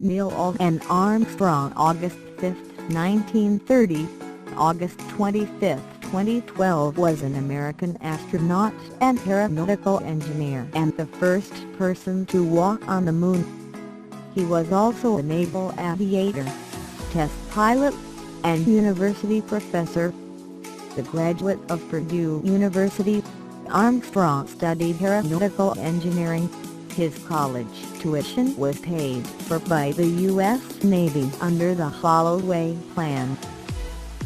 Neil and Armstrong, August 5, 1930, August 25, 2012, was an American astronaut and aeronautical engineer and the first person to walk on the Moon. He was also a naval aviator, test pilot, and university professor. The graduate of Purdue University, Armstrong studied aeronautical engineering. His college tuition was paid for by the U.S. Navy under the Holloway Plan.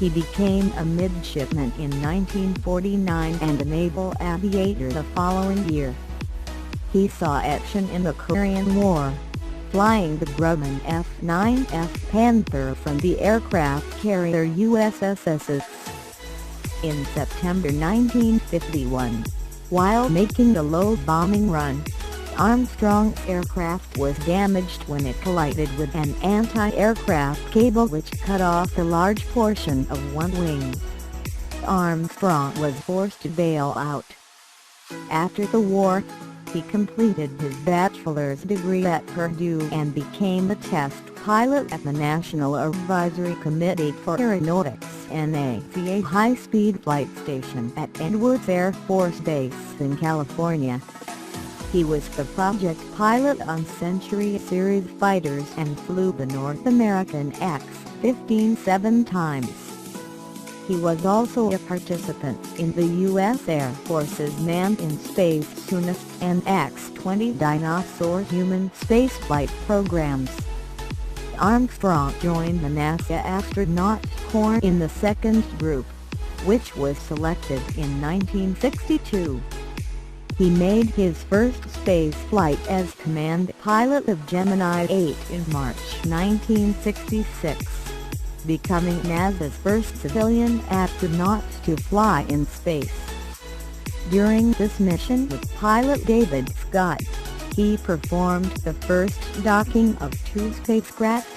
He became a midshipman in 1949 and a naval aviator the following year. He saw action in the Korean War, flying the Grumman F-9F Panther from the aircraft carrier USS. In September 1951, while making a low bombing run, Armstrong's aircraft was damaged when it collided with an anti-aircraft cable which cut off a large portion of one wing. Armstrong was forced to bail out. After the war, he completed his bachelor's degree at Purdue and became a test pilot at the National Advisory Committee for Aeronautics (NACA) high-speed flight station at Edwards Air Force Base in California. He was the project pilot on Century Series fighters and flew the North American X-15 7 times. He was also a participant in the U.S. Air Force's Manned in Space Soonest and X-20 Dinosaur human spaceflight programs. Armstrong joined the NASA Astronaut Corps in the second group, which was selected in 1962. He made his first space flight as command pilot of Gemini 8 in March 1966, becoming NASA's first civilian astronaut to fly in space. During this mission with pilot David Scott, he performed the first docking of two spacecraft.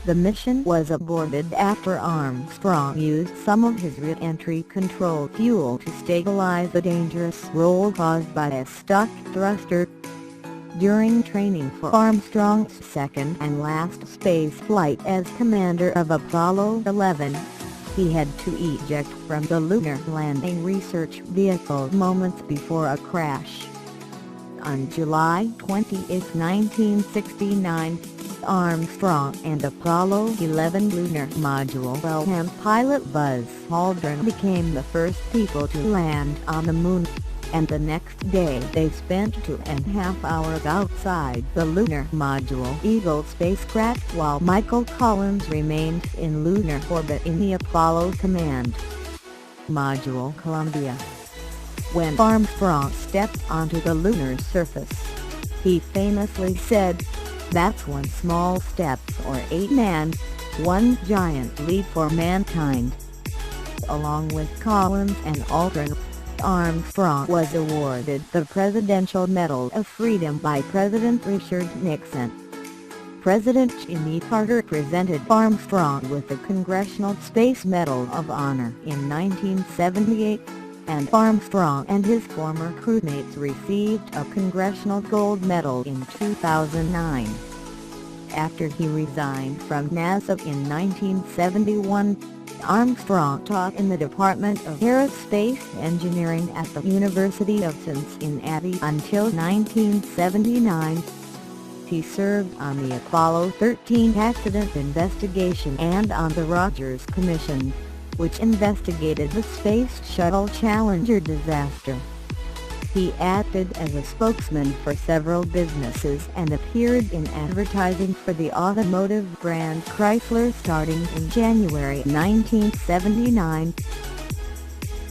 The mission was aborted after Armstrong used some of his re-entry control fuel to stabilize the dangerous roll caused by a stuck thruster. During training for Armstrong's second and last space flight as commander of Apollo 11, he had to eject from the Lunar Landing Research Vehicle moments before a crash. On July 20, 1969, Armstrong and Apollo 11 lunar module well-hand pilot Buzz Aldrin became the first people to land on the Moon, and the next day they spent 2.5 hours outside the lunar module Eagle spacecraft while Michael Collins remained in lunar orbit in the Apollo Command Module Columbia. When Armstrong stepped onto the lunar surface, he famously said, "That's one small step for a man, one giant leap for mankind." Along with Collins and Aldrin, Armstrong was awarded the Presidential Medal of Freedom by President Richard Nixon. President Jimmy Carter presented Armstrong with the Congressional Space Medal of Honor in 1978, and Armstrong and his former crewmates received a Congressional Gold Medal in 2009. After he resigned from NASA in 1971, Armstrong taught in the Department of Aerospace Engineering at the University of Cincinnati until 1979. He served on the Apollo 13 accident investigation and on the Rogers Commission, which investigated the Space Shuttle Challenger disaster. He acted as a spokesman for several businesses and appeared in advertising for the automotive brand Chrysler starting in January 1979.